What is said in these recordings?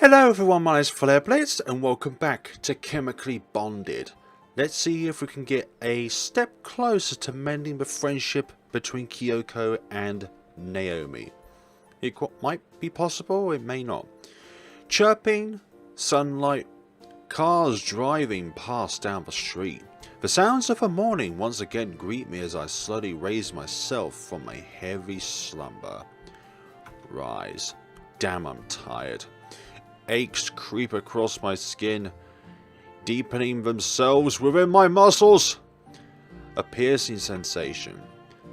Hello everyone, my name is FlareBlitzed and welcome back to Chemically Bonded. Let's see if we can get a step closer to mending the friendship between Kiyoko and Naomi. It might be possible, it may not. Chirping, sunlight, cars driving past down the street. The sounds of the morning once again greet me as I slowly raise myself from a heavy slumber. Rise. Damn, I'm tired. Aches creep across my skin, deepening themselves within my muscles. A piercing sensation.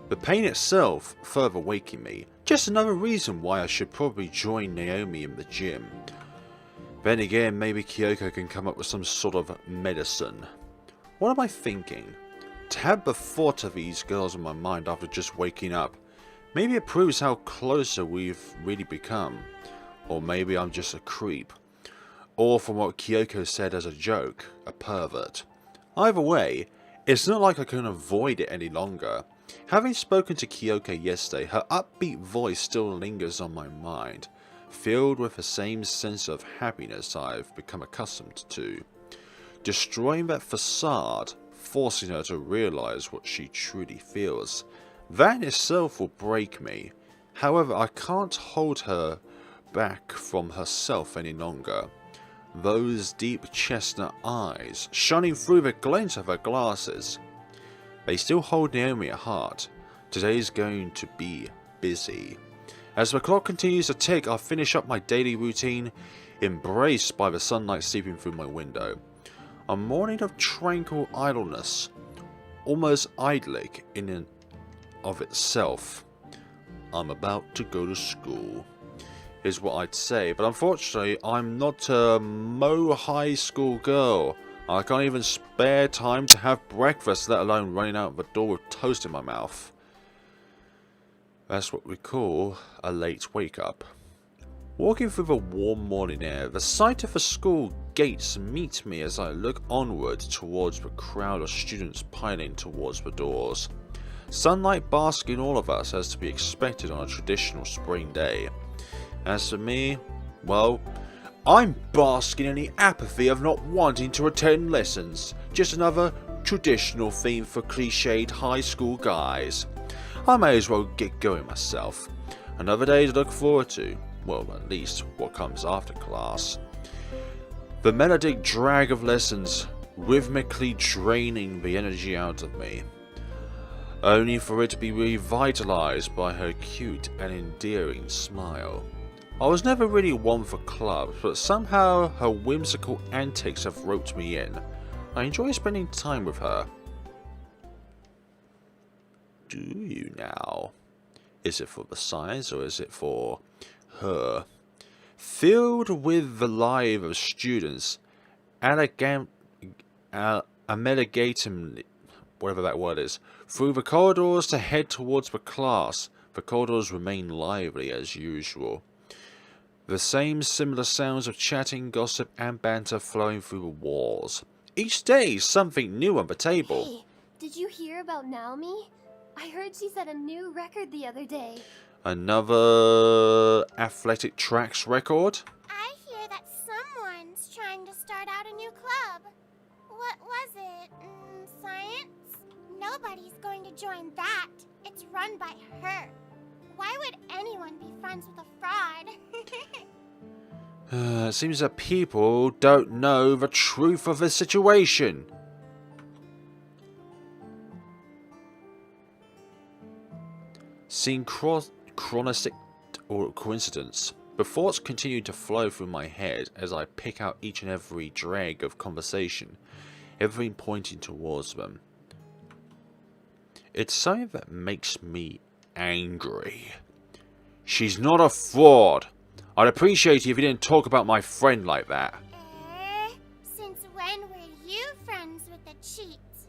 The pain itself further waking me. Just another reason why I should probably join Naomi in the gym. Then again, maybe Kiyoko can come up with some sort of medicine. What am I thinking? To have the thought of these girls in my mind after just waking up. Maybe it proves how closer we've really become. Or maybe I'm just a creep. Or from what Kiyoko said as a joke, a pervert. Either way, it's not like I can avoid it any longer. Having spoken to Kiyoko yesterday, her upbeat voice still lingers on my mind, filled with the same sense of happiness I've become accustomed to. Destroying that facade, forcing her to realize what she truly feels. That in itself will break me. However, I can't hold her back from herself any longer. Those deep chestnut eyes, shining through the glint of her glasses. They still hold Naomi at heart. Today's going to be busy. As the clock continues to tick, I finish up my daily routine, embraced by the sunlight seeping through my window. A morning of tranquil idleness, almost idyllic in and of itself. I'm about to go to school, is what I'd say, but unfortunately I'm not a high school girl. I can't even spare time to have breakfast, let alone running out the door with toast in my mouth. That's what we call a late wake up. Walking through the warm morning air, the sight of the school gates meets me as I look onward towards the crowd of students piling towards the doors. Sunlight basking all of us as to be expected on a traditional spring day. As for me, well, I'm basking in the apathy of not wanting to attend lessons. Just another traditional theme for cliched high school guys. I may as well get going myself. Another day to look forward to. Well, at least what comes after class. The melodic drag of lessons, rhythmically draining the energy out of me. Only for it to be revitalized by her cute and endearing smile. I was never really one for clubs, but somehow her whimsical antics have roped me in. I enjoy spending time with her. Do you now? Is it for the science or is it for her? Filled with the life of students, amalgamating, whatever that word is, through the corridors to head towards the class. The corridors remain lively as usual. The same similar sounds of chatting, gossip and banter flowing through the walls. Each day something new on the table. Hey, did you hear about Naomi? I heard she set a new record the other day. Another athletic tracks record? I hear that someone's trying to start out a new club. What was it? Science? Nobody's going to join that. It's run by her. Why would anyone be friends with a fraud? It seems that people don't know the truth of the situation. Synchronistic or coincidence. The thoughts continue to flow through my head as I pick out each and every drag of conversation, everything pointing towards them. It's something that makes me angry. She's not a fraud. I'd appreciate it if you didn't talk about my friend like that. Since when were you friends with the cheats?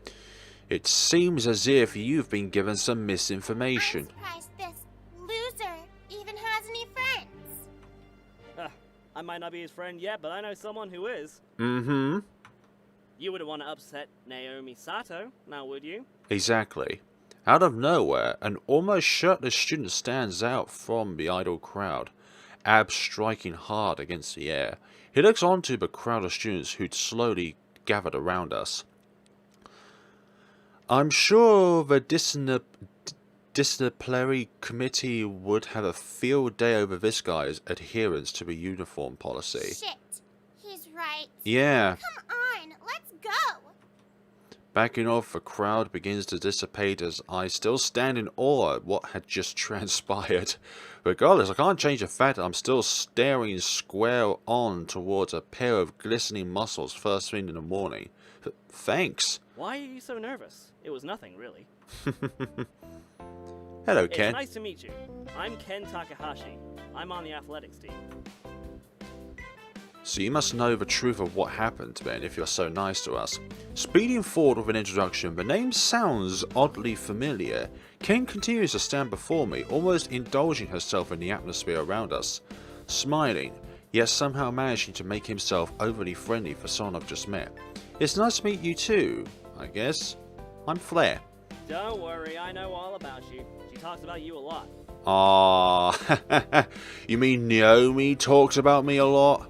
It seems as if you've been given some misinformation. I'm surprised this loser even has any friends. I might not be his friend yet, but I know someone who is. Mm-hmm. You wouldn't want to upset Naomi Sato, now would you? Exactly. Out of nowhere, an almost shirtless student stands out from the idle crowd. abs striking hard against the air. He looks onto the crowd of students who'd slowly gathered around us. I'm sure the disciplinary committee would have a field day over this guy's adherence to the uniform policy. Shit. He's right. Yeah. Come on, let's go. Backing off, the crowd begins to dissipate as I still stand in awe at what had just transpired. Regardless, I can't change the fact that I'm still staring square on towards a pair of glistening muscles first thing in the morning. Thanks. Why are you so nervous? It was nothing, really. Hello, Ken. It's nice to meet you. I'm Ken Takahashi. I'm on the athletics team. So you must know the truth of what happened, then, if you're so nice to us. Speeding forward with an introduction, the name sounds oddly familiar. Ken continues to stand before me, almost indulging herself in the atmosphere around us. Smiling, yet somehow managing to make himself overly friendly for someone I've just met. It's nice to meet you too, I guess. I'm Flare. Don't worry, I know all about you. She talks about you a lot. Ah, you mean Naomi talks about me a lot?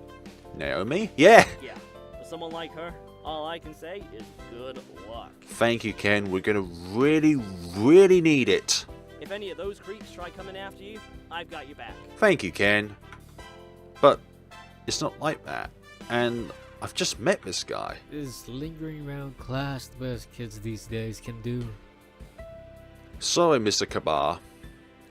Naomi? Yeah! Yeah, for someone like her, all I can say is good luck. Thank you, Ken. We're gonna really need it. If any of those creeps try coming after you, I've got your back. Thank you, Ken. But it's not like that. And I've just met this guy. Is lingering around class the best kids these days can do? Sorry, Mr. Kabar.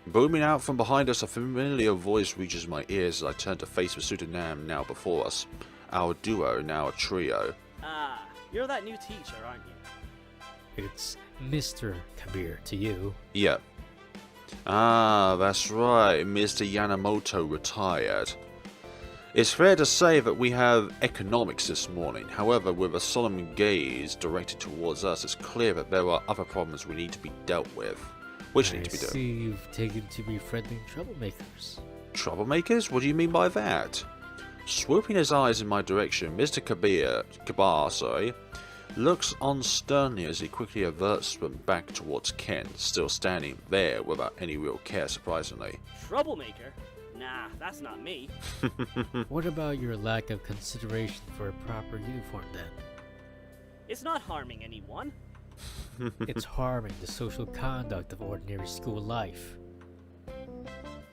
Booming out from behind us, a familiar voice reaches my ears as I turn to face the pseudonym now before us. Our duo, now a trio. Ah, you're that new teacher, aren't you? It's Mr. Kabir to you. Yep. Ah, that's right, Mr. Yanamoto retired. It's fair to say that we have economics this morning. However, with a solemn gaze directed towards us, it's clear that there are other problems we need to be dealt with. Which need to be done. I see you've taken to befriending troublemakers. Troublemakers? What do you mean by that? Swooping his eyes in my direction, Mr. Kabar, looks on sternly as he quickly averts them back towards Ken, still standing there without any real care, surprisingly. Troublemaker? Nah, that's not me. What about your lack of consideration for a proper uniform then? It's not harming anyone. It's harming the social conduct of ordinary school life.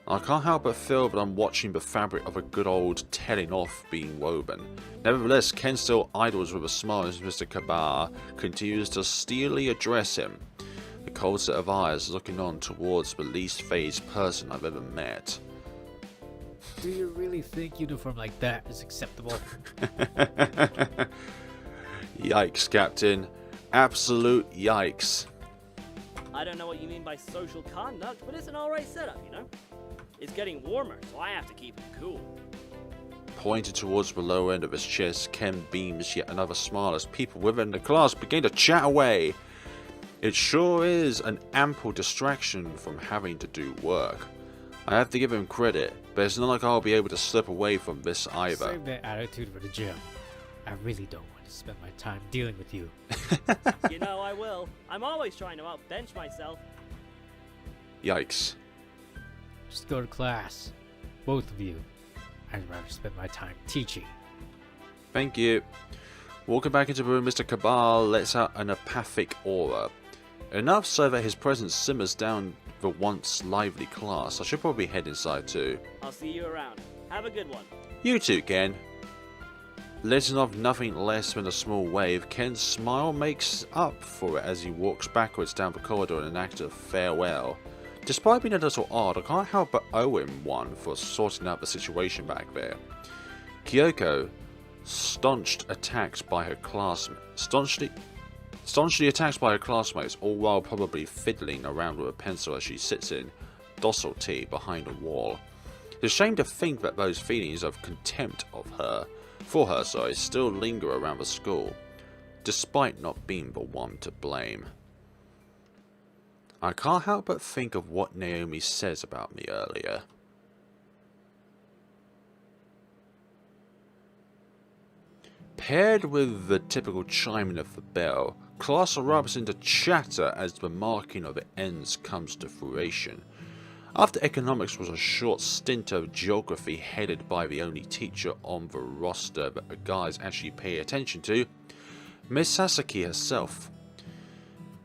I can't help but feel that I'm watching the fabric of a good old telling off being woven. Nevertheless, Ken still idles with a smile as Mr. Kabar continues to steelily address him. The cold set of eyes looking on towards the least phased person I've ever met. Do you really think uniform like that is acceptable? Yikes, Captain. Absolute yikes. I don't know what you mean by social conduct, but it's an alright setup, you know? It's getting warmer, so I have to keep it cool. Pointed towards the lower end of his chest, Ken beams yet another smile as people within the class begin to chat away. It sure is an ample distraction from having to do work. I have to give him credit, but it's not like I'll be able to slip away from this either. Save that attitude for the gym. I really don't want to spend my time dealing with you. You know I will. I'm always trying to outbench myself. Yikes. Just go to class. Both of you. I'd rather spend my time teaching. Thank you. Walking back into the room, Mr. Cabal lets out an apathic aura. Enough so that his presence simmers down the once lively class. I should probably head inside too. I'll see you around. Have a good one. You too, Ken. Letting off nothing less than a small wave, Ken's smile makes up for it as he walks backwards down the corridor in an act of farewell. Despite being a little odd, I can't help but owe him one for sorting out the situation back there. Kiyoko, staunchly attacked by her classmates, all while probably fiddling around with a pencil as she sits in docility behind a wall. It's a shame to think that those feelings of contempt for her, still linger around the school, despite not being the one to blame. I can't help but think of what Naomi says about me earlier. Paired with the typical chiming of the bell, class erupts into chatter as the marking of the ends comes to fruition. After economics was a short stint of geography headed by the only teacher on the roster that the guys actually pay attention to, Miss Sasaki herself.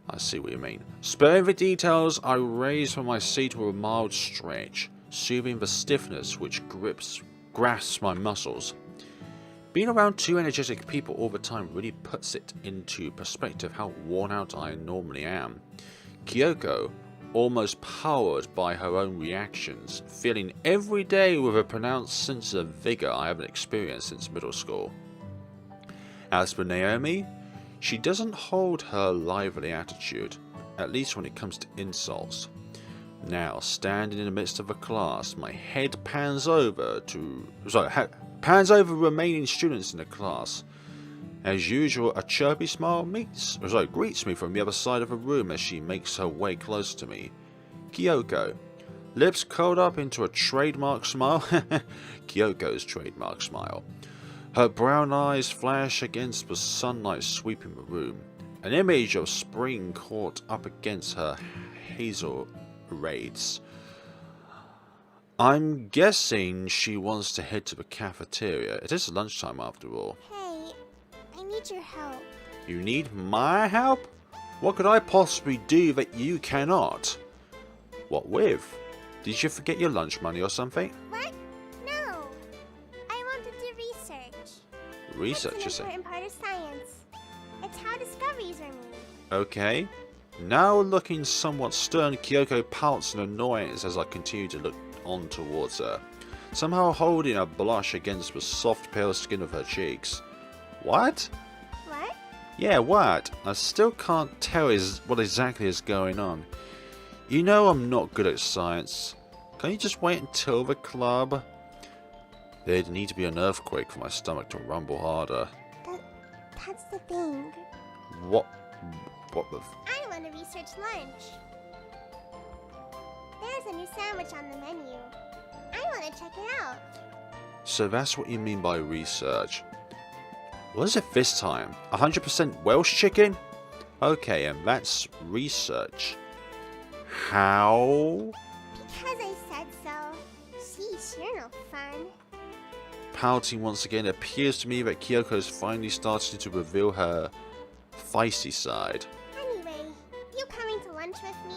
I see what you mean. Sparing the details, I raised from my seat with a mild stretch, soothing the stiffness which grasps my muscles. Being around two energetic people all the time really puts it into perspective how worn out I normally am. Kiyoko, almost powered by her own reactions, feeling every day with a pronounced sense of vigour I haven't experienced since middle school. As for Naomi, she doesn't hold her lively attitude, at least when it comes to insults. Now, standing in the midst of a class, my head pans over remaining students in the class. As usual, a chirpy smile greets me from the other side of the room as she makes her way close to me. Kiyoko, lips curled up into a trademark smile. Kiyoko's trademark smile. Her brown eyes flash against the sunlight sweeping the room. An image of spring caught up against her hazel raids. I'm guessing she wants to head to the cafeteria. It is lunchtime after all. Hey, I need your help. You need my help? What could I possibly do that you cannot? What with? Did you forget your lunch money or something? What? No. I want to do research. Research, It's you an say? important part of science. It's how discoveries are made. Okay. Now looking somewhat stern, Kiyoko pouts in annoyance as I continue to look on towards her, somehow holding a blush against the soft pale skin of her cheeks. What? What? Yeah, what? I still can't tell what exactly is going on. You know I'm not good at science. Can you just wait until the club? There'd need to be an earthquake for my stomach to rumble harder. That's the thing. What the I want to research lunch. There's a new sandwich on the menu. I want to check it out. So that's what you mean by research. What is it this time? 100% Welsh chicken? Okay, and that's research. How? Because I said so. Sheesh, you're no fun. Pouting once again, it appears to me that Kiyoko's finally starting to reveal her feisty side. Anyway, you coming to lunch with me?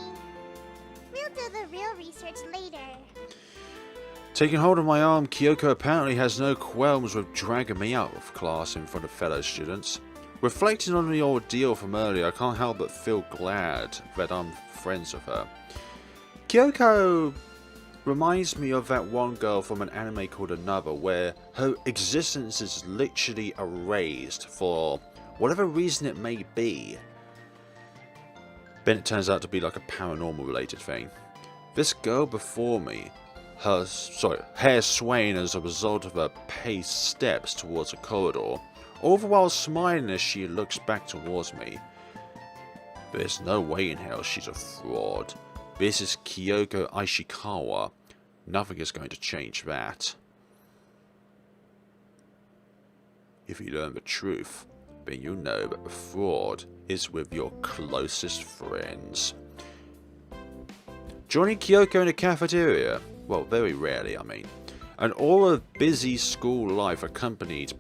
We'll do the real research later. Taking hold of my arm, Kiyoko apparently has no qualms with dragging me out of class in front of fellow students. Reflecting on the ordeal from earlier, I can't help but feel glad that I'm friends with her. Kiyoko reminds me of that one girl from an anime called Another, where her existence is literally erased for whatever reason it may be. Then it turns out to be like a paranormal related thing. This girl before me, her hair swaying as a result of her paced steps towards a corridor, all the while smiling as she looks back towards me. There's no way in hell she's a fraud. This is Kiyoko Ishikawa. Nothing is going to change that. If you learn the truth, then you'll know that the fraud is with your closest friends. Joining Kiyoko in the cafeteria, well, very rarely, I mean, an aura of busy school life accompanied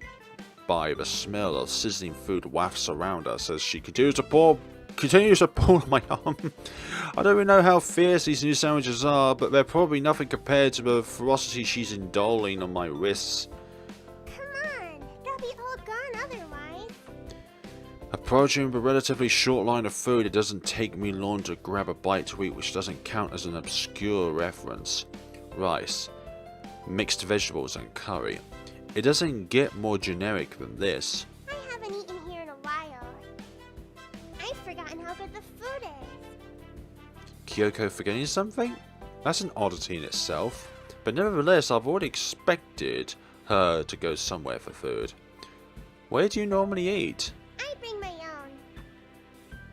by the smell of sizzling food wafts around us as she continues to pull my arm. I don't even know how fierce these new sandwiches are, but they're probably nothing compared to the ferocity she's indulging on my wrists. Come on, they'll be all gone otherwise. Approaching the relatively short line of food, it doesn't take me long to grab a bite to eat, which doesn't count as an obscure reference. Rice, mixed vegetables and curry. It doesn't get more generic than this. I haven't eaten here in a while. I've forgotten how good the food is. Kiyoko forgetting something? That's an oddity in itself. But nevertheless, I've already expected her to go somewhere for food. Where do you normally eat? I bring my own.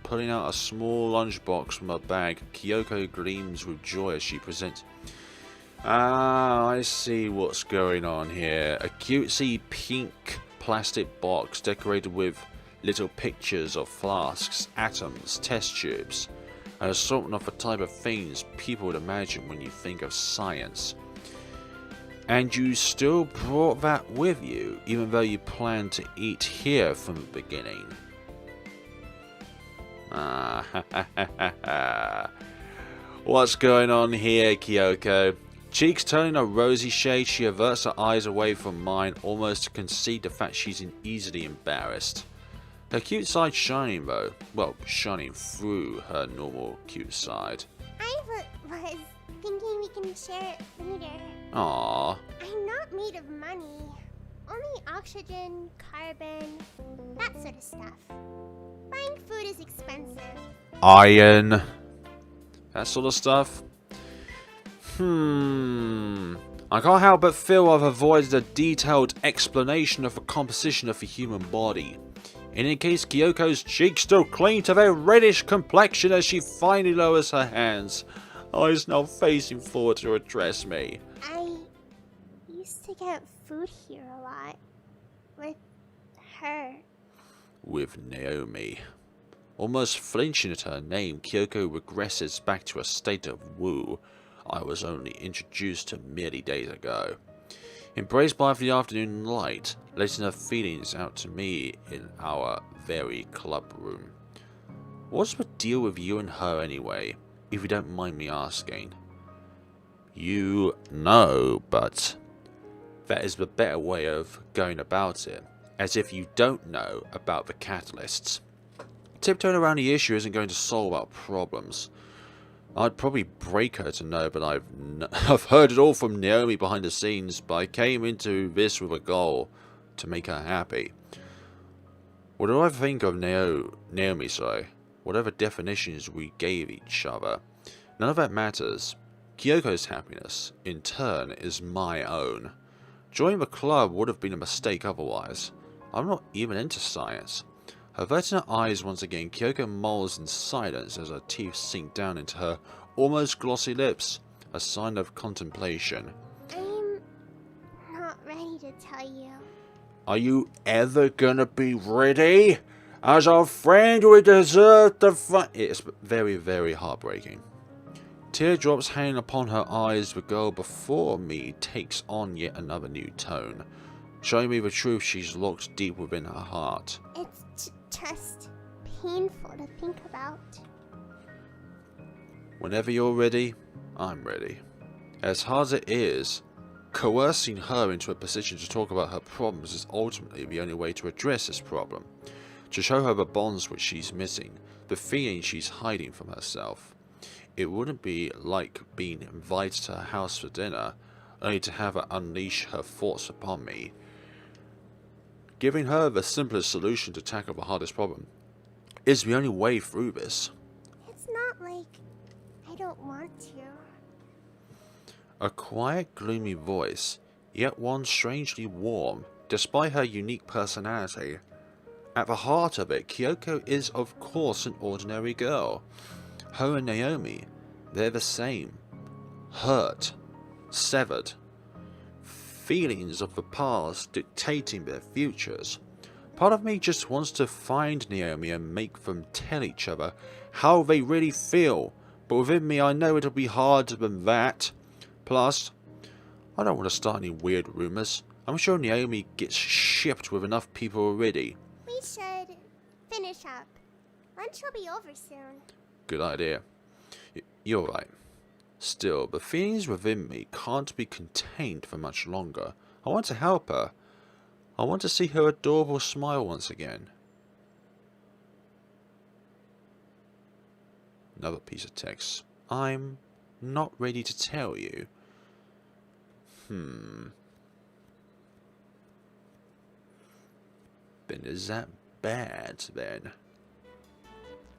Pulling out a small lunchbox from her bag, Kiyoko gleams with joy as she presents. Ah, I see what's going on here. A cutesy pink plastic box decorated with little pictures of flasks, atoms, test tubes. and are sort of the type of things people would imagine when you think of science. And you still brought that with you, even though you planned to eat here from the beginning. What's going on here, Kiyoko? Cheeks turning a rosy shade, she averts her eyes away from mine, almost to concede the fact she's easily embarrassed. Her cute side shining though, well, shining through her normal cute side. I was thinking we can share it later. Aww. I'm not made of money. Only oxygen, carbon, that sort of stuff. Buying food is expensive. Iron. That sort of stuff. I can't help but feel I've avoided a detailed explanation of the composition of the human body. In any case, Kiyoko's cheeks still cling to their reddish complexion as she finally lowers her hands, eyes now facing forward to address me. I used to get food here a lot. With her. With Naomi. Almost flinching at her name, Kiyoko regresses back to a state of woo I was only introduced to merely days ago. Embraced by the afternoon light, letting her feelings out to me in our very club room. What's the deal with you and her anyway, if you don't mind me asking? You know, but that is the better way of going about it, as if you don't know about the catalysts. Tiptoeing around the issue isn't going to solve our problems. I'd probably break her to know, but I've heard it all from Naomi behind the scenes, but I came into this with a goal, to make her happy. Whatever I think of Naomi, whatever definitions we gave each other, none of that matters. Kiyoko's happiness, in turn, is my own. Joining the club would have been a mistake otherwise. I'm not even into science. Averting her eyes once again, Kiyoko mulls in silence as her teeth sink down into her almost glossy lips, a sign of contemplation. I'm not ready to tell you. Are you ever gonna be ready? As our friend, we deserve the fun. It's very, very heartbreaking. Teardrops hanging upon her eyes, the girl before me takes on yet another new tone, showing me the truth she's locked deep within her heart. It's just painful to think about. Whenever you're ready, I'm ready. As hard as it is, coercing her into a position to talk about her problems is ultimately the only way to address this problem. To show her the bonds which she's missing, the feeling she's hiding from herself. It wouldn't be like being invited to her house for dinner, only to have her unleash her thoughts upon me. Giving her the simplest solution to tackle the hardest problem is the only way through this. It's not like I don't want to. A quiet, gloomy voice, yet one strangely warm, despite her unique personality. At the heart of it, Kiyoko is of course an ordinary girl. Her and Naomi, they're the same. Hurt. Severed. Feelings of the past dictating their futures. Part of me just wants to find Naomi and make them tell each other how they really feel, but within me I know it'll be harder than that. Plus, I don't want to start any weird rumours. I'm sure Naomi gets shipped with enough people already. We should finish up. Lunch will be over soon. Good idea. You're right. Still, the feelings within me can't be contained for much longer. I want to help her. I want to see her adorable smile once again. Another piece of text. I'm not ready to tell you. Then is that bad then?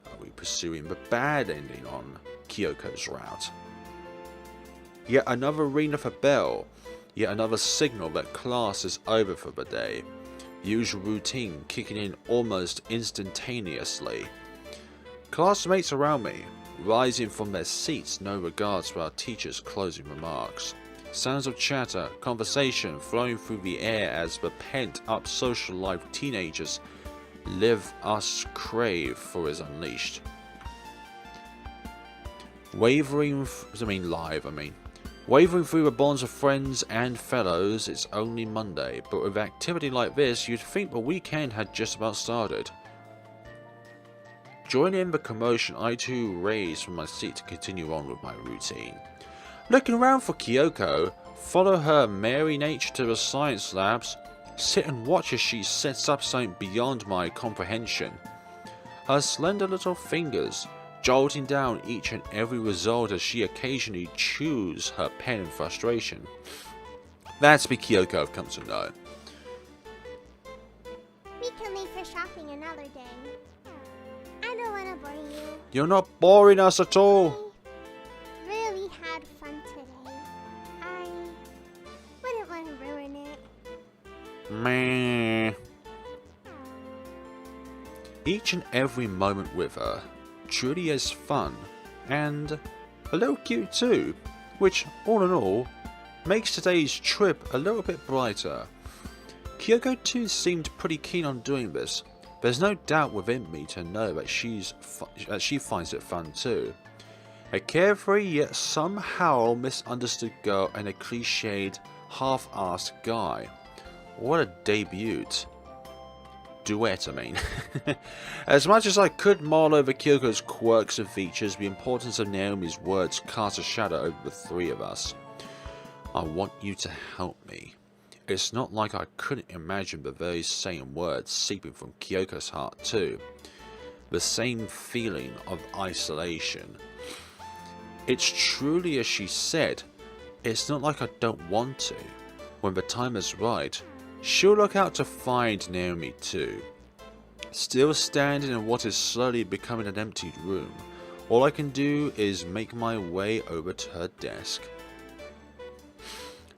Are we pursuing the bad ending on Kiyoko's route? Yet another ring of a bell, yet another signal that class is over for the day. Usual routine kicking in almost instantaneously. Classmates around me, rising from their seats, no regards for our teacher's closing remarks. Sounds of chatter, conversation flowing through the air as the pent-up social life teenagers live us crave for is unleashed. Wavering through the bonds of friends and fellows, it's only Monday, but with activity like this, you'd think the weekend had just about started. Joining in the commotion, I too raise from my seat to continue on with my routine. Looking around for Kiyoko, follow her merry nature to the science labs, sit and watch as she sets up something beyond my comprehension. Her slender little fingers jolting down each and every result as she occasionally chews her pen in frustration. That's the Kiyoko I've come to know. We can leave for shopping another day. I don't want to bore you. You're not boring us at all. I really had fun today. I wouldn't want to ruin it. Meh. Each and every moment with her truly is fun and a little cute too, which all in all makes today's trip a little bit brighter. Kiyoko too seemed pretty keen on doing this. There's no doubt within me to know that she finds it fun too. A carefree yet somehow misunderstood girl and a cliched half-assed guy. What a debut. Duet, I mean. As much as I could mull over Kiyoko's quirks and features, the importance of Naomi's words cast a shadow over the three of us. I want you to help me. It's not like I couldn't imagine the very same words seeping from Kiyoko's heart too. The same feeling of isolation. It's truly as she said, it's not like I don't want to. When the time is right, she'll look out to find Naomi too. Still standing in what is slowly becoming an emptied room, all I can do is make my way over to her desk.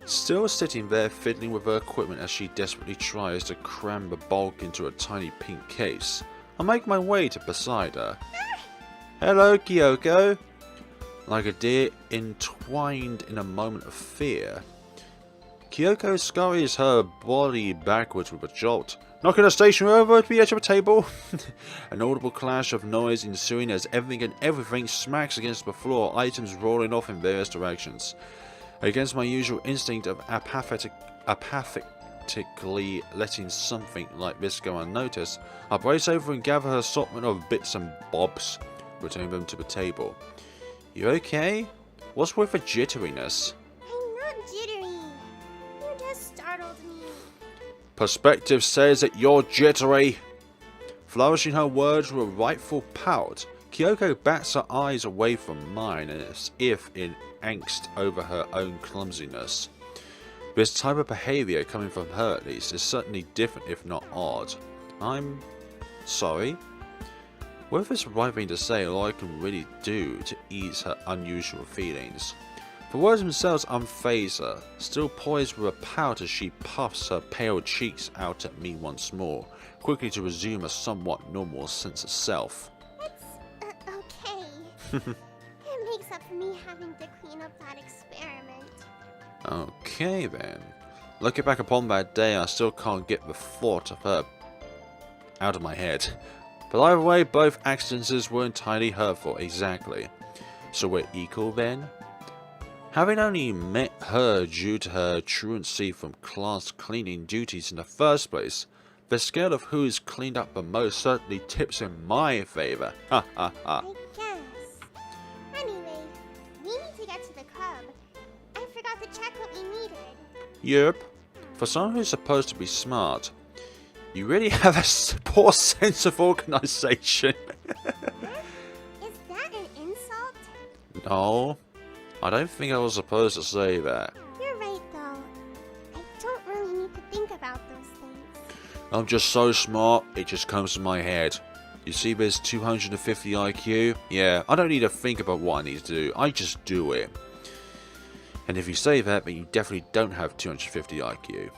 Still sitting there fiddling with her equipment as she desperately tries to cram the bulk into a tiny pink case, I make my way to beside her. Hello, Kiyoko. Like a deer entwined in a moment of fear, Kiyoko scurries her body backwards with a jolt, knocking her stationery over at the edge of a table. An audible clash of noise ensuing as everything and everything smacks against the floor, items rolling off in various directions. Against my usual instinct of apathetically letting something like this go unnoticed, I brace over and gather her assortment of bits and bobs, returning them to the table. You okay? What's with the jitteriness? I'm not jittery. You just startled me. Perspective says that you're jittery. Flourishing her words with a rightful pout, Kiyoko bats her eyes away from mine as if in angst over her own clumsiness. This type of behaviour, coming from her at least, is certainly different if not odd. I'm sorry. Whether it's the right thing to say or all I can really do to ease her unusual feelings. The words themselves unfaze her, still poised with a pout as she puffs her pale cheeks out at me once more, quickly to resume a somewhat normal sense of self. It's okay. It makes up for me having to clean up that experiment. Okay then. Looking back upon that day, I still can't get the thought of her out of my head. But either way, both accidents were entirely hurtful, exactly. So we're equal then? Having only met her due to her truancy from class cleaning duties in the first place, the scale of who is cleaned up the most certainly tips in my favour. Ha ha ha. I guess. Anyway, we need to get to the club. I forgot to check what we needed. Yep. For someone who's supposed to be smart, you really have a poor sense of organisation. Is that an insult? No, I don't think I was supposed to say that. You're right, though. I don't really need to think about those things. I'm just so smart, it just comes to my head. You see this 250 IQ? Yeah, I don't need to think about what I need to do, I just do it. And if you say that, then you definitely don't have 250 IQ.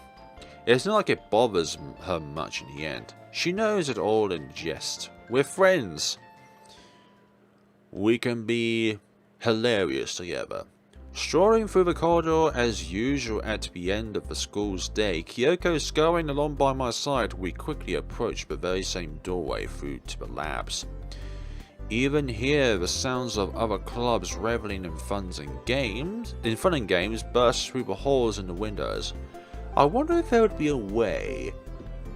It's not like it bothers her much in the end. She knows it all in jest. We're friends. We can be hilarious together. Strolling through the corridor as usual at the end of the school's day, Kiyoko scurrying along by my side, we quickly approach the very same doorway through to the labs. Even hear the sounds of other clubs reveling in fun and games burst through the halls and the windows. I wonder if there would be a way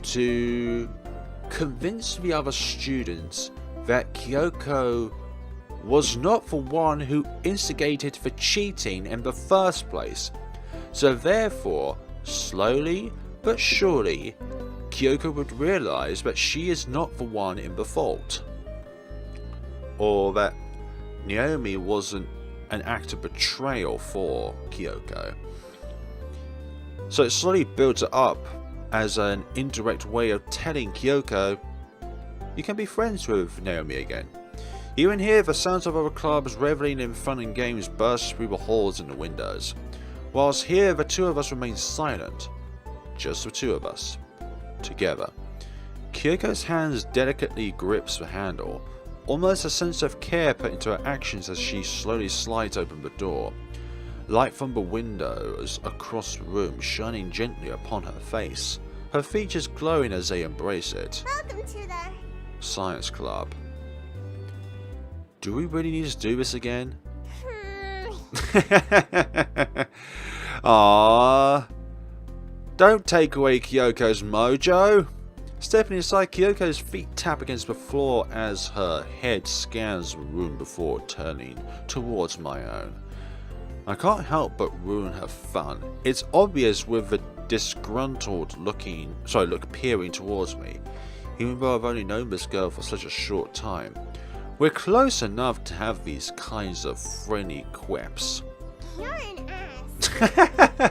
to convince the other students that Kiyoko was not the one who instigated the cheating in the first place. So therefore, slowly but surely, Kiyoko would realize that she is not the one in the fault. Or that Naomi wasn't an act of betrayal for Kiyoko. So it slowly builds it up as an indirect way of telling Kiyoko, you can be friends with Naomi again. You can hear the sounds of other clubs reveling in fun and games burst through the halls and the windows. Whilst here the two of us remain silent. Just the two of us. Together. Kiyoko's hands delicately grips the handle. Almost a sense of care put into her actions as she slowly slides open the door. Light from the windows across the room shining gently upon her face. Her features glowing as they embrace it. Welcome to the Science Club. Do we really need to do this again? Aww. Don't take away Kiyoko's mojo. Stepping inside, Kiyoko's feet tap against the floor as her head scans the room before turning towards my own. I can't help but ruin her fun. It's obvious with the disgruntled look peering towards me, even though I've only known this girl for such a short time. We're close enough to have these kinds of friendly quips. You're an ass.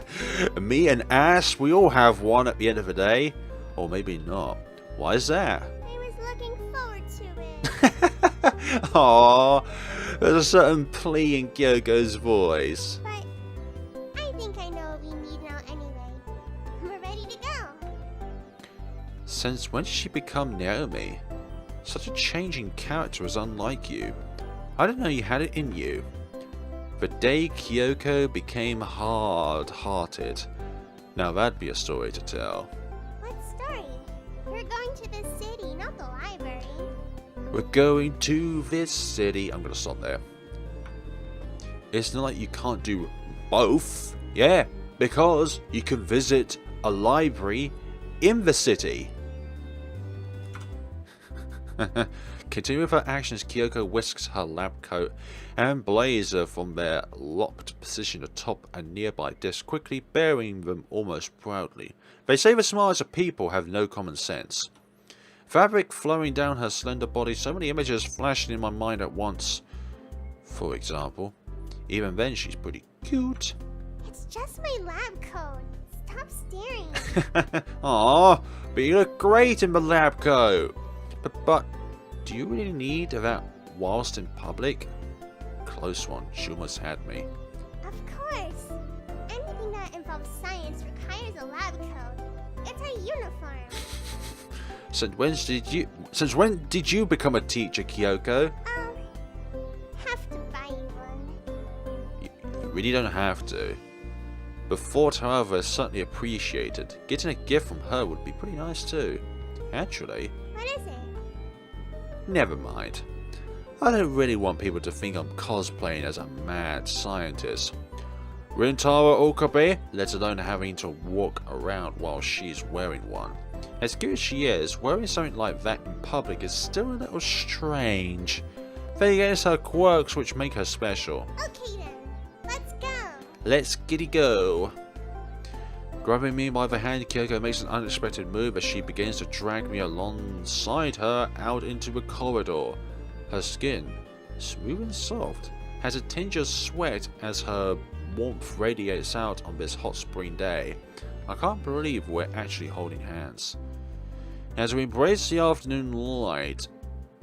Me an ass? We all have one at the end of the day. Or maybe not. Why is that? I was looking forward to it. Aww, there's a certain plea in Kyoko's voice. But I think I know what we need now anyway. We're ready to go. Since when did she become Naomi? Such a changing character is unlike you. I didn't know you had it in you. The day Kiyoko became hard-hearted. Now that'd be a story to tell. What story? We're going to the city, not the library. We're going to this city. I'm gonna stop there. It's not like you can't do both. Yeah, because you can visit a library in the city. Continuing with her actions, Kiyoko whisks her lab coat and blazer from their locked position atop a nearby desk, quickly bearing them almost proudly. They say the smartest of people have no common sense. Fabric flowing down her slender body, so many images flashing in my mind at once. For example, even then she's pretty cute. It's just my lab coat. Stop staring. Aww, but you look great in the lab coat. But do you really need that whilst in public? Close one, she almost had me. Of course. Anything that involves science requires a lab coat. It's our uniform. Since when did you become a teacher, Kiyoko? Have to buy you one. You really don't have to. The thought, however, is certainly appreciated. Getting a gift from her would be pretty nice too. Actually, What is it? never mind. I don't really want people to think I'm cosplaying as a mad scientist. Rintaro Okabe, let alone having to walk around while she's wearing one. As good as she is, wearing something like that in public is still a little strange. Then again, it's her quirks which make her special. Okay then. Let's go. Let's giddy go. Grabbing me by the hand, Kiyoko makes an unexpected move as she begins to drag me alongside her out into the corridor. Her skin, smooth and soft, has a tinge of sweat as her warmth radiates out on this hot spring day. I can't believe we're actually holding hands. As we embrace the afternoon light,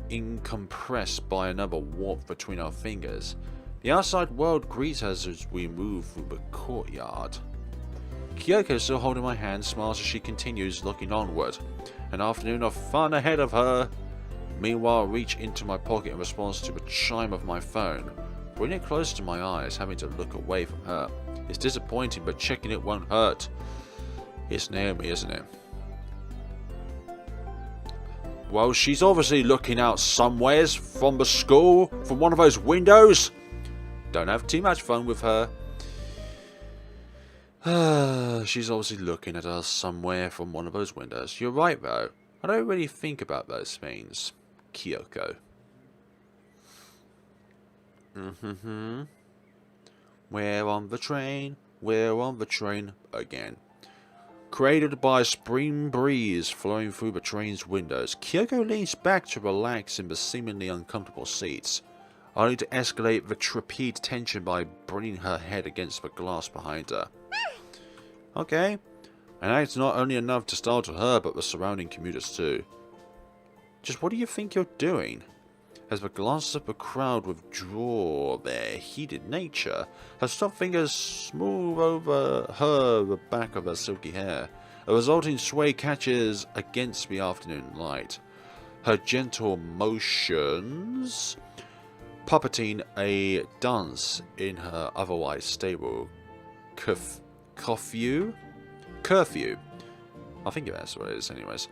incompressed by another warmth between our fingers, the outside world greets us as we move through the courtyard. Kiyoko, still holding my hand, smiles as she continues looking onward. An afternoon of fun ahead of her. Meanwhile, I reach into my pocket in response to a chime of my phone, bringing it close to my eyes, having to look away from her. It's disappointing, but checking it won't hurt. It's Naomi, isn't it? Well, she's obviously looking out somewheres from the school, from one of those windows. Don't have too much fun with her. She's obviously looking at us somewhere from one of those windows. You're right, though. I don't really think about those things, Kiyoko. We're on the train. We're on the train again. Created by a spring breeze flowing through the train's windows, Kiyoko leans back to relax in the seemingly uncomfortable seats, only to escalate the trapeze tension by bringing her head against the glass behind her. Okay, and that's not only enough to startle her, but the surrounding commuters too. Just what do you think you're doing? As the glances of the crowd withdraw their heated nature, her soft fingers smooth over the back of her silky hair. A resulting sway catches against the afternoon light. Her gentle motions puppeting a dance in her otherwise stable curfew? I think that's what it is anyways.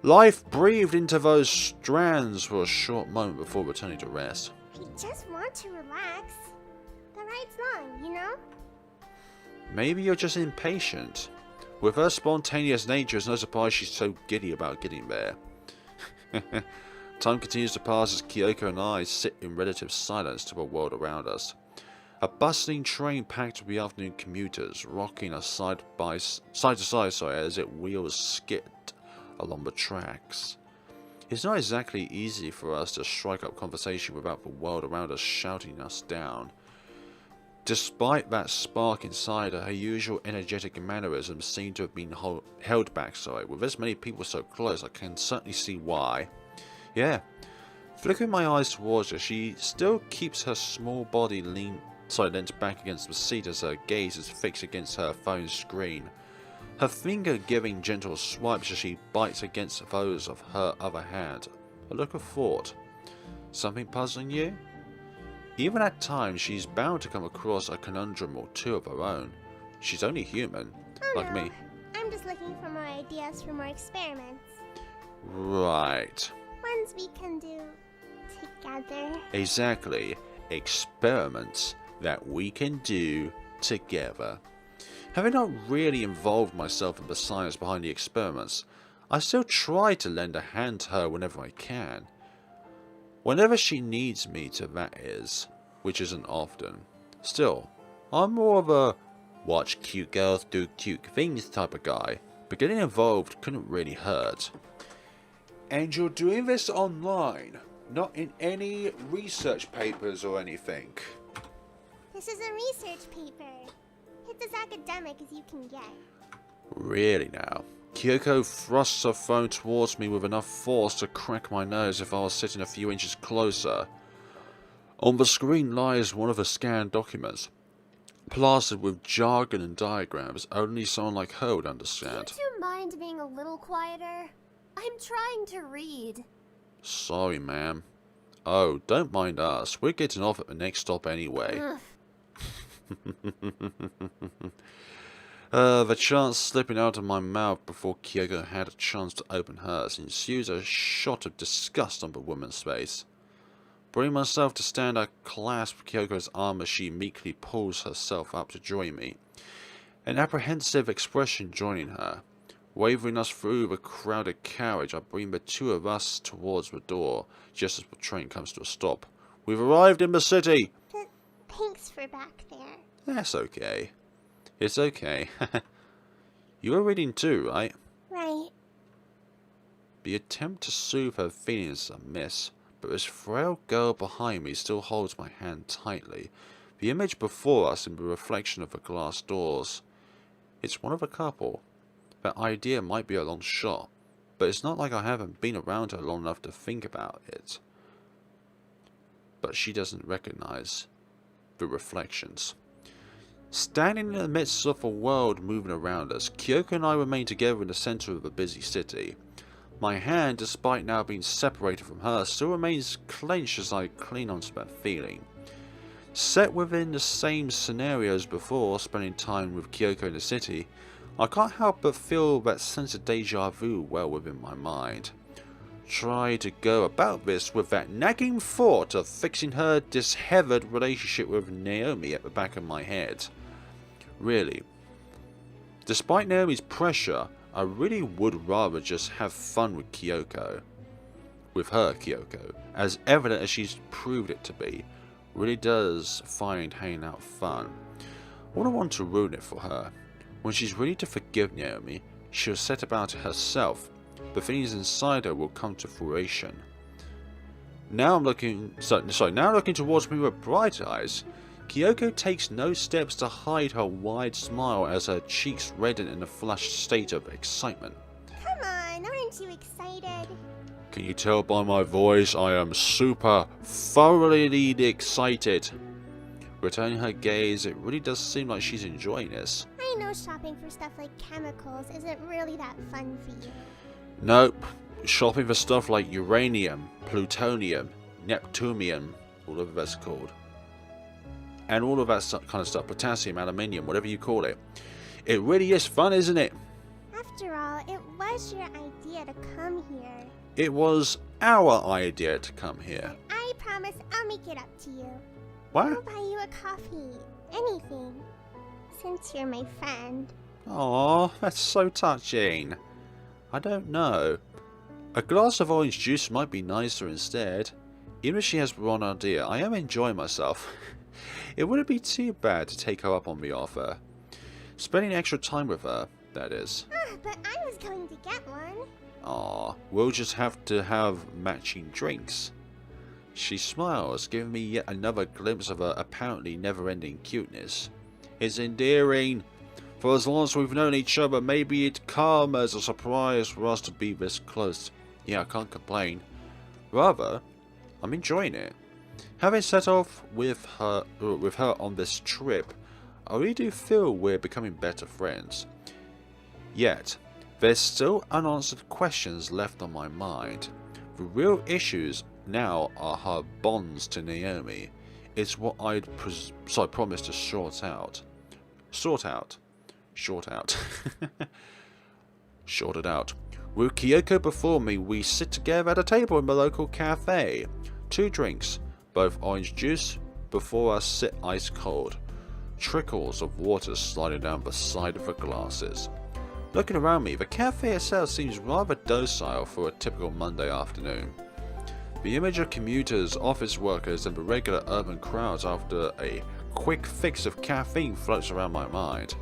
Life breathed into those strands for a short moment before returning to rest. We just want to relax. The ride's long, you know? Maybe you're just impatient. With her spontaneous nature, it's no surprise she's so giddy about getting there. Time continues to pass as Kiyoko and I sit in relative silence to the world around us. A bustling train packed with the afternoon commuters, rocking us side to side as it wheels skid along the tracks. It's not exactly easy for us to strike up conversation without the world around us shouting us down. Despite that spark inside her, usual energetic mannerisms seem to have been held back. With this many people so close, I can certainly see why. Yeah, flickering my eyes towards her, she still keeps her small body leant back against the seat as her gaze is fixed against her phone screen. Her finger giving gentle swipes as she bites against those of her other hand. A look of thought. Something puzzling you? Even at times, she's bound to come across a conundrum or two of her own. She's only human, like me. I'm just looking for more ideas for more experiments. Right. Ones we can do together. Exactly. Experiments that we can do together. Having not really involved myself in the science behind the experiments, I still try to lend a hand to her whenever I can. Whenever she needs me to, that is, which isn't often. Still, I'm more of a watch cute girls do cute things type of guy, but getting involved couldn't really hurt. And you're doing this online, not in any research papers or anything. This is a research paper. It's as academic as you can get. Really now? Kiyoko thrusts her phone towards me with enough force to crack my nose if I was sitting a few inches closer. On the screen lies one of the scanned documents, plastered with jargon and diagrams only someone like her would understand. Would you mind being a little quieter? I'm trying to read. Sorry, ma'am. Oh, don't mind us. We're getting off at the next stop anyway. The chance slipping out of my mouth before Kiyoko had a chance to open hers ensues a shot of disgust on the woman's face. Bringing myself to stand, I clasp Kiyoko's arm as she meekly pulls herself up to join me, an apprehensive expression joining her. Wavering us through the crowded carriage, I bring the two of us towards the door, just as the train comes to a stop. We've arrived in the city! Thanks for back there. That's okay. It's okay. You were reading too, right? Right. The attempt to soothe her feelings is a miss, but this frail girl behind me still holds my hand tightly. The image before us in the reflection of the glass doors. It's one of a couple. That idea might be a long shot, but it's not like I haven't been around her long enough to think about it. But she doesn't recognize the reflections. Standing in the midst of a world moving around us, Kiyoko and I remain together in the center of a busy city. My hand, despite now being separated from her, still remains clenched as I cling onto that feeling. Set within the same scenario as before, spending time with Kiyoko in the city, I can't help but feel that sense of deja vu well within my mind. try to go about this with that nagging thought of fixing her disheveled relationship with Naomi at the back of my head. Really, despite Naomi's pressure, I really would rather just have fun with Kiyoko. With her, Kiyoko, as evident as she's proved it to be, really does find hanging out fun. I wouldn't want to ruin it for her. When she's ready to forgive Naomi, she'll set about it herself. The things inside her will come to fruition. Now I'm looking towards me with bright eyes. Kiyoko takes no steps to hide her wide smile as her cheeks redden in a flushed state of excitement. Come on, aren't you excited? Can you tell by my voice I am super thoroughly excited? Returning her gaze, it really does seem like she's enjoying this. I know shopping for stuff like chemicals isn't really that fun for you. Nope. Shopping for stuff like uranium, plutonium, neptunium, whatever that's called. And all of that kind of stuff, potassium, aluminium, whatever you call it. It really is fun, isn't it? After all, it was your idea to come here. It was our idea to come here. I promise I'll make it up to you. What? I'll buy you a coffee. Anything. Since you're my friend. Aw, that's so touching. I don't know. A glass of orange juice might be nicer instead. Even if she has the wrong idea, I am enjoying myself. It wouldn't be too bad to take her up on the offer. Spending extra time with her, that is. But I was going to get one. Aw, we'll just have to have matching drinks. She smiles, giving me yet another glimpse of her apparently never-ending cuteness. It's endearing. For as long as we've known each other, maybe it come as a surprise for us to be this close. Yeah, I can't complain. Rather, I'm enjoying it. Having set off with her on this trip, I really do feel we're becoming better friends. Yet, there's still unanswered questions left on my mind. The real issues now are her bonds to Naomi. It's what I'd promised to sort out. Short it out. With Kiyoko before me, we sit together at a table in the local cafe. 2 drinks, both orange juice, before us sit ice cold. Trickles of water sliding down the side of the glasses. Looking around me, the cafe itself seems rather docile for a typical Monday afternoon. The image of commuters, office workers, and the regular urban crowds after a quick fix of caffeine floats around my mind.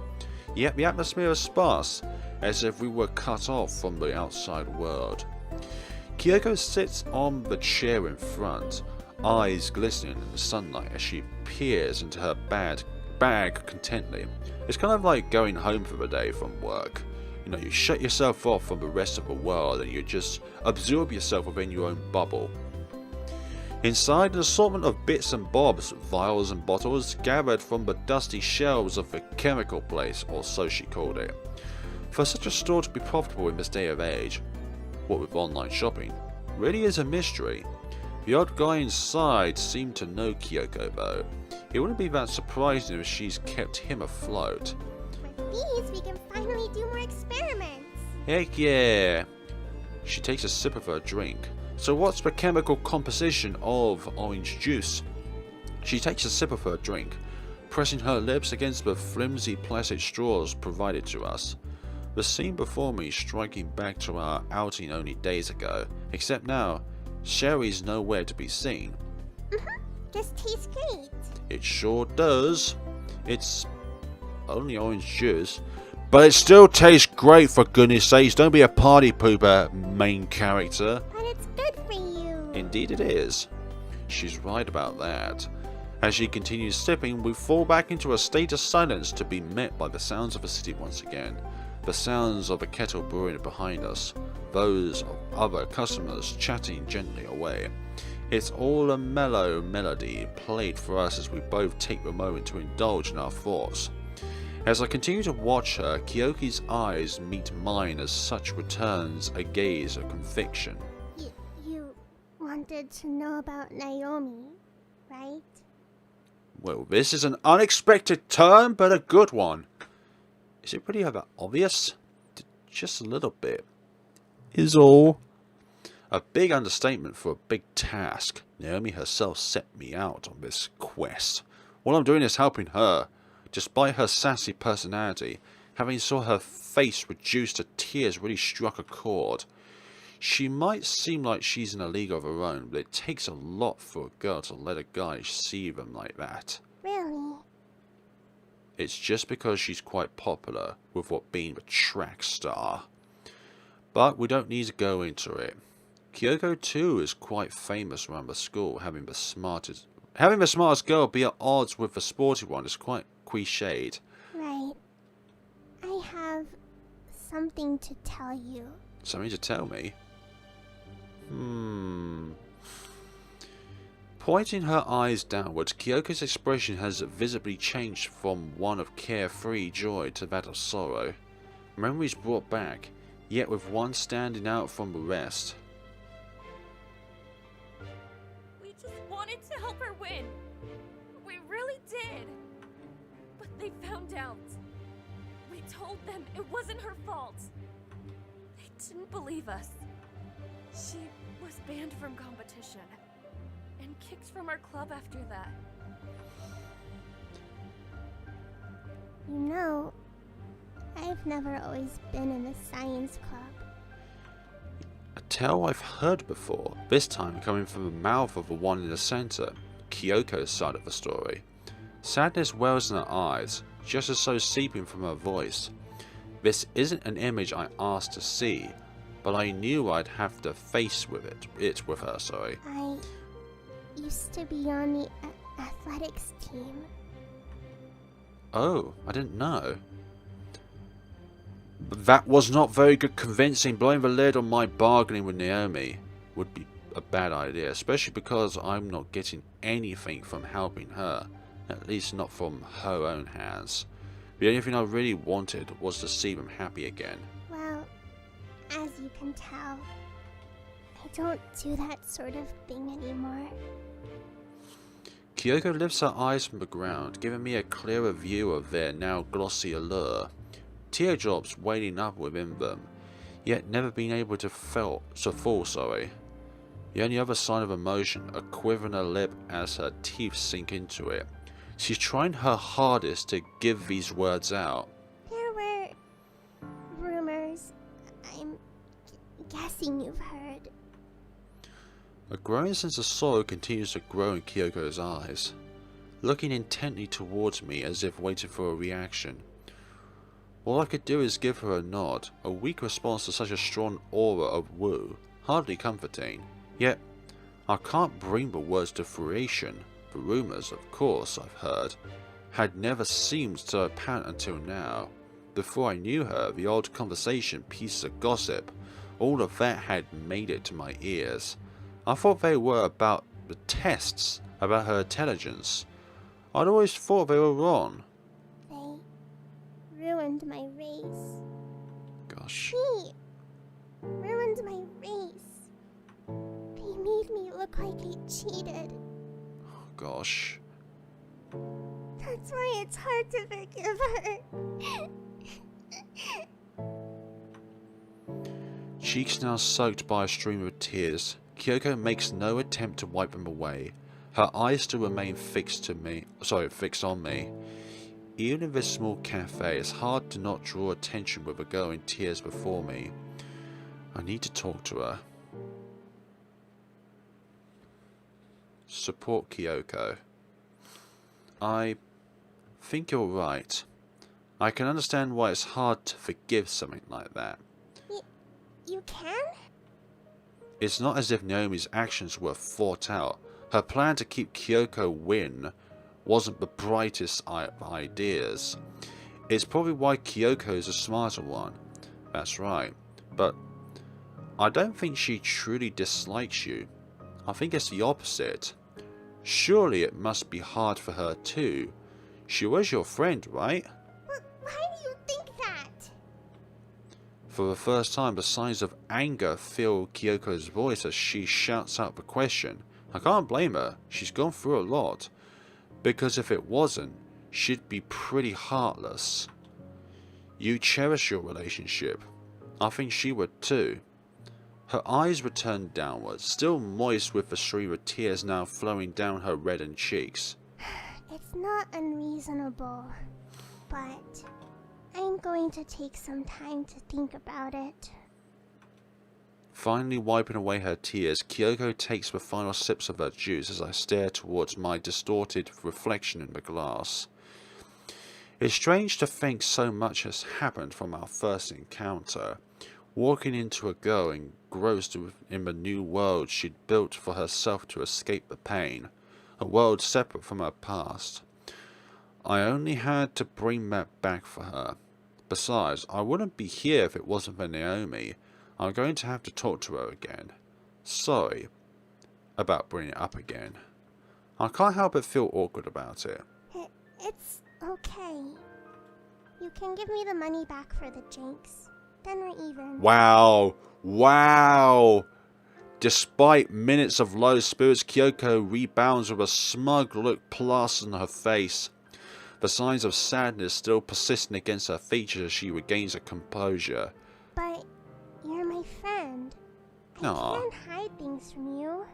Yet the atmosphere is sparse, as if we were cut off from the outside world. Kiyoko sits on the chair in front, eyes glistening in the sunlight as she peers into her bag contently. It's kind of like going home for the day from work. You know, you shut yourself off from the rest of the world and you just absorb yourself within your own bubble. Inside, an assortment of bits and bobs, vials and bottles, gathered from the dusty shelves of the chemical place, or so she called it. For such a store to be profitable in this day of age, what with online shopping, really is a mystery. The odd guy inside seemed to know Kiyoko though. It wouldn't be that surprising if she's kept him afloat. With these, we can finally do more experiments. Heck yeah! She takes a sip of her drink. So what's the chemical composition of orange juice? She takes a sip of her drink, pressing her lips against the flimsy plastic straws provided to us. The scene before me striking back to our outing only days ago, except now, Sherry's nowhere to be seen. This tastes great. It sure does. It's only orange juice, but it still tastes great, for goodness sakes. Don't be a party pooper, main character. But it's good for you. Indeed it is. She's right about that. As she continues sipping, we fall back into a state of silence to be met by the sounds of the city once again. The sounds of a kettle brewing behind us. Those of other customers chatting gently away. It's all a mellow melody played for us as we both take the moment to indulge in our thoughts. As I continue to watch her, Kiyoko's eyes meet mine as such returns a gaze of conviction. You wanted to know about Naomi, right? Well, this is an unexpected turn, but a good one. Is it really that obvious? Just a little bit. Is all. A big understatement for a big task. Naomi herself set me out on this quest. All I'm doing is helping her. Despite her sassy personality, having saw her face reduced to tears really struck a chord. She might seem like she's in a league of her own, but it takes a lot for a girl to let a guy see them like that. Really? It's just because she's quite popular with what being a track star. But we don't need to go into it. Kiyoko too is quite famous around the school, having the smartest girl be at odds with the sporty one is quite cliched. Right. I have something to tell you. Something to tell me? Pointing her eyes downwards, Kiyoko's expression has visibly changed from one of carefree joy to that of sorrow. Memories brought back, yet with one standing out from the rest. We just wanted to help her win. We really did. But they found out. We told them it wasn't her fault. They didn't believe us. She was banned from competition and kicked from our club after that. You know, I've never always been in the science club. A tale I've heard before, this time coming from the mouth of the one in the centre, Kiyoko's side of the story. Sadness wells in her eyes, just as so seeping from her voice. This isn't an image I asked to see, but I knew I'd have to face with it with her, sorry. I used to be on the athletics team. Oh, I didn't know. But that was not very good convincing. Blowing the lid on my bargaining with Naomi would be a bad idea, especially because I'm not getting anything from helping her, at least not from her own hands. The only thing I really wanted was to see them happy again. Well, as you can tell, I don't do that sort of thing anymore. Kiyoko lifts her eyes from the ground, giving me a clearer view of their now glossy allure. Teardrops welling up within them, yet never being able to fall. The only other sign of emotion, a quiver in her lip as her teeth sink into it. She's trying her hardest to give these words out. There were rumors. I'm guessing you've heard. A growing sense of sorrow continues to grow in Kiyoko's eyes, looking intently towards me as if waiting for a reaction. All I could do is give her a nod, a weak response to such a strong aura of woo, hardly comforting. Yet, I can't bring the words to fruition. The rumours, of course, I've heard, had never seemed so apparent until now. Before I knew her, the old conversation, pieces of gossip, all of that had made it to my ears. I thought they were about the tests, about her intelligence. I'd always thought they were wrong. They ruined my race. Gosh. Me! Ruined my race. They made me look like I cheated. Gosh. That's why it's hard to forgive her. Cheeks now soaked by a stream of tears, Kiyoko makes no attempt to wipe them away. Her eyes still remain fixed on me. Even in this small cafe, it's hard to not draw attention with a girl in tears before me. I need to talk to her. Support Kiyoko. I think you're right. I can understand why it's hard to forgive something like that. You can? It's not as if Naomi's actions were thought out. Her plan to keep Kiyoko win wasn't the brightest of ideas. It's probably why Kiyoko is a smarter one. That's right. But I don't think she truly dislikes you. I think it's the opposite. Surely it must be hard for her too. She was your friend, right? Why do you think that? For the first time, the signs of anger fill Kiyoko's voice as she shouts out the question. I can't blame her. She's gone through a lot. Because if it wasn't, she'd be pretty heartless. You cherish your relationship. I think she would too. Her eyes returned downwards, still moist with the stream of tears now flowing down her reddened cheeks. It's not unreasonable, but I'm going to take some time to think about it. Finally wiping away her tears, Kiyoko takes the final sips of her juice as I stare towards my distorted reflection in the glass. It's strange to think so much has happened from our first encounter. Walking into a girl engrossed in the new world she'd built for herself to escape the pain. A world separate from her past. I only had to bring that back for her. Besides, I wouldn't be here if it wasn't for Naomi. I'm going to have to talk to her again. Sorry about bringing it up again. I can't help but feel awkward about it. It's okay. You can give me the money back for the drinks. Then we're even. Wow. Wow. Despite minutes of low spirits, Kiyoko rebounds with a smug look plastered on her face. The signs of sadness still persisting against her features as she regains her composure. But you're my friend. I can't hide things from you.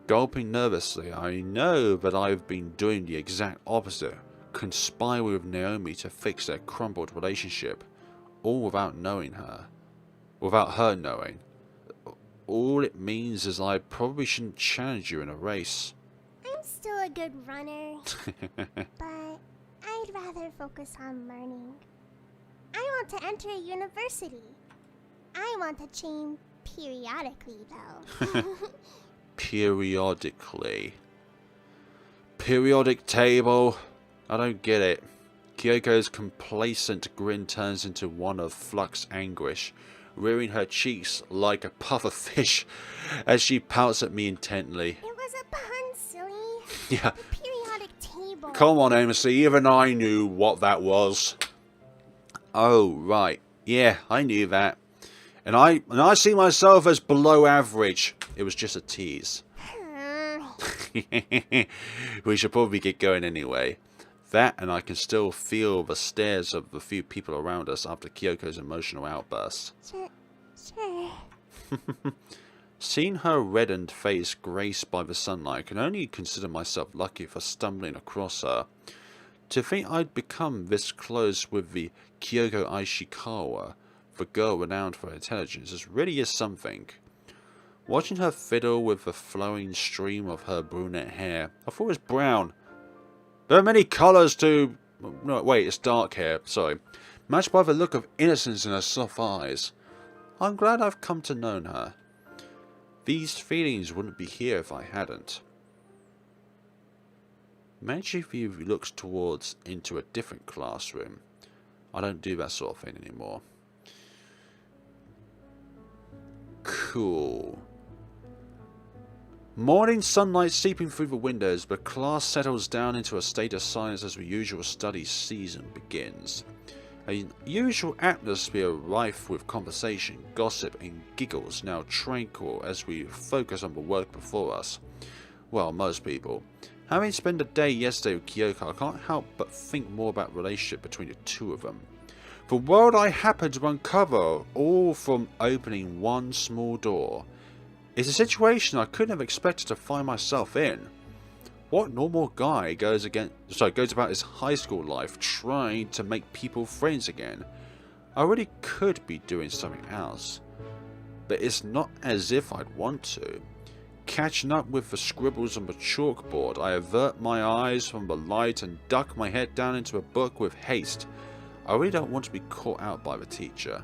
Gulping nervously, I know that I've been doing the exact opposite. Conspire with Naomi to fix their crumbled relationship. All without knowing her. Without her knowing. All it means is I probably shouldn't challenge you in a race. I'm still a good runner. But I'd rather focus on learning. I want to enter a university. I want to train periodically, though. Periodically. Periodic table. I don't get it. Kyoko's complacent grin turns into one of flux anguish, rearing her cheeks like a puff of fish as she pouts at me intently. It was a pun, silly. Yeah. The periodic table. Come on, MC. Even I knew what that was. Oh, right. Yeah, I knew that. And I see myself as below average. It was just a tease. We should probably get going anyway. That, and I can still feel the stares of the few people around us after Kyoko's emotional outburst. Sure. Seeing her reddened face graced by the sunlight, I can only consider myself lucky for stumbling across her. To think I'd become this close with the Kiyoko Ishikawa, the girl renowned for her intelligence, really is something. Watching her fiddle with the flowing stream of her brunette hair, I thought it was brown. There are many colours to... No, wait, it's dark hair, sorry. Matched by the look of innocence in her soft eyes. I'm glad I've come to know her. These feelings wouldn't be here if I hadn't. Manchiview looks towards into a different classroom. I don't do that sort of thing anymore. Cool. Morning sunlight seeping through the windows, but class settles down into a state of silence as the usual study season begins. A usual atmosphere rife with conversation, gossip and giggles now tranquil as we focus on the work before us. Well, most people. Having spent a day yesterday with Kiyoko, I can't help but think more about the relationship between the two of them. The world I happened to uncover, all from opening one small door, is a situation I couldn't have expected to find myself in. What normal guy goes about his high school life trying to make people friends again? I really could be doing something else, but it's not as if I'd want to. Catching up with the scribbles on the chalkboard, I avert my eyes from the light and duck my head down into a book with haste. I really don't want to be caught out by the teacher.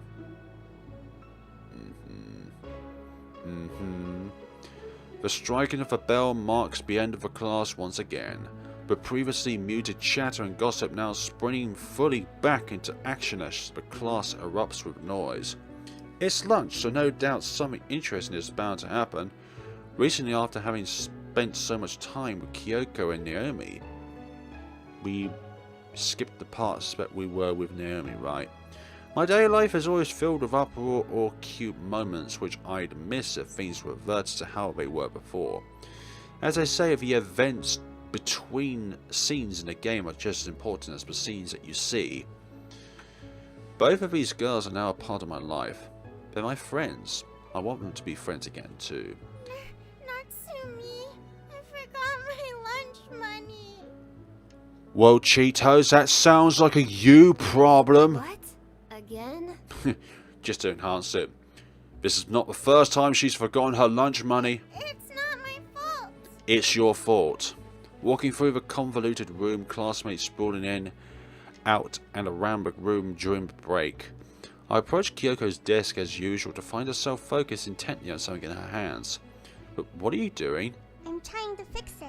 The striking of the bell marks the end of the class once again, but previously muted chatter and gossip now springing fully back into action as the class erupts with noise. It's lunch, so no doubt something interesting is bound to happen. Recently, after having spent so much time with Kiyoko and Naomi, we skipped the parts that we were with Naomi, right? My daily life is always filled with uproar or cute moments which I'd miss if things reverted to how they were before. As I say, the events between scenes in a game are just as important as the scenes that you see. Both of these girls are now a part of my life. They're my friends. I want them to be friends again too. Natsumi, I forgot my lunch money. Well, Cheetos, that sounds like a you problem. What? Again? Just to enhance it. This is not the first time she's forgotten her lunch money. It's not my fault. It's your fault. Walking through the convoluted room, classmates sprawling in, out, and around the room during the break. I approached Kiyoko's desk as usual to find herself focused intently on something in her hands. But what are you doing? I'm trying to fix it.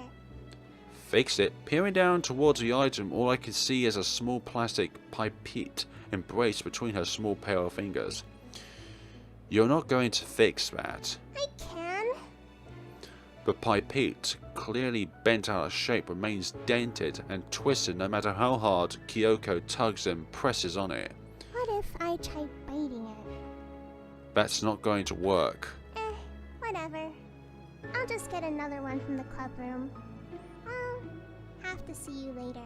Fix it? Peering down towards the item, all I could see is a small plastic pipette embraced between her small pale fingers. You're not going to fix that. I can. The pipette, clearly bent out of shape, remains dented and twisted no matter how hard Kiyoko tugs and presses on it. What if I try biting it? That's not going to work. Whatever. I'll just get another one from the club room. I'll have to see you later.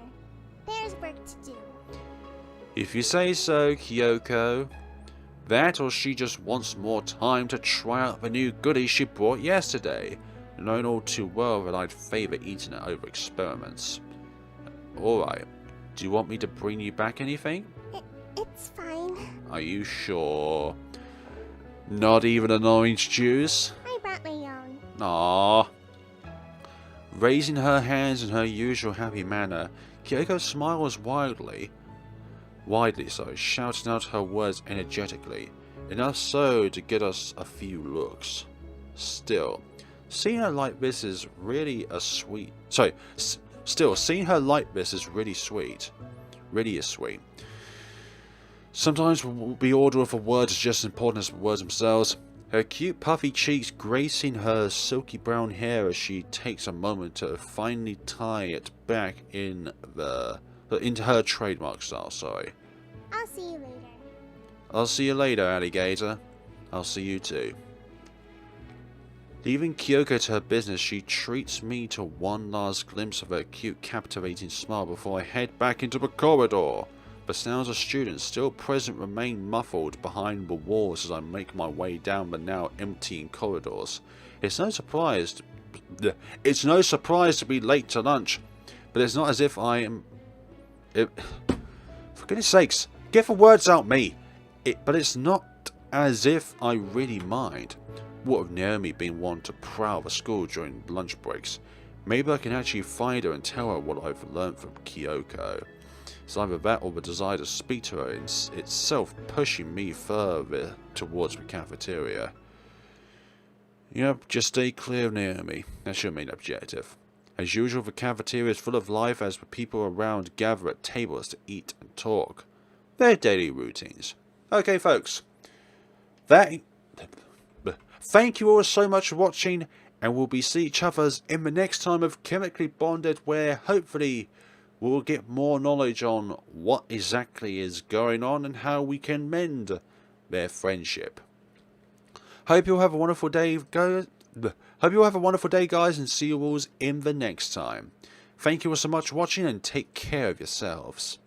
There's work to do. If you say so, Kiyoko. That or she just wants more time to try out the new goodies she brought yesterday, knowing all too well that I'd favour eating it over experiments. Alright, do you want me to bring you back anything? It's fine. Are you sure? Not even an orange juice? I brought my own. Aww. Raising her hands in her usual happy manner, Kiyoko smiles widely, shouting out her words energetically, enough so to get us a few looks. Still, seeing her like this is really sweet. Seeing her like this is really sweet. Really is sweet. Sometimes the order of the words is just as important as the words themselves. Her cute puffy cheeks gracing her silky brown hair as she takes a moment to finally tie it back into her trademark style, sorry. I'll see you later. I'll see you later, alligator. I'll see you too. Leaving Kiyoko to her business, she treats me to one last glimpse of her cute, captivating smile before I head back into the corridor. The sounds of students still present remain muffled behind the walls as I make my way down the now emptying corridors. It's no surprise to be late to lunch, but it's not as if I am... For goodness sakes, get the words out me! But it's not as if I really mind. What of Naomi being one to prowl the school during lunch breaks? Maybe I can actually find her and tell her what I've learned from Kiyoko. It's either that or the desire to speak to her itself pushing me further towards the cafeteria. Yep, just stay clear of Naomi. That's your main objective. As usual, the cafeteria is full of life as the people around gather at tables to eat and talk. Their daily routines. Okay, folks. Thank you all so much for watching, and we'll be seeing each other in the next time of Chemically Bonded, where hopefully we'll get more knowledge on what exactly is going on and how we can mend their friendship. Hope you'll have a wonderful day, guys. And see you all in the next time. Thank you all so much for watching, and take care of yourselves.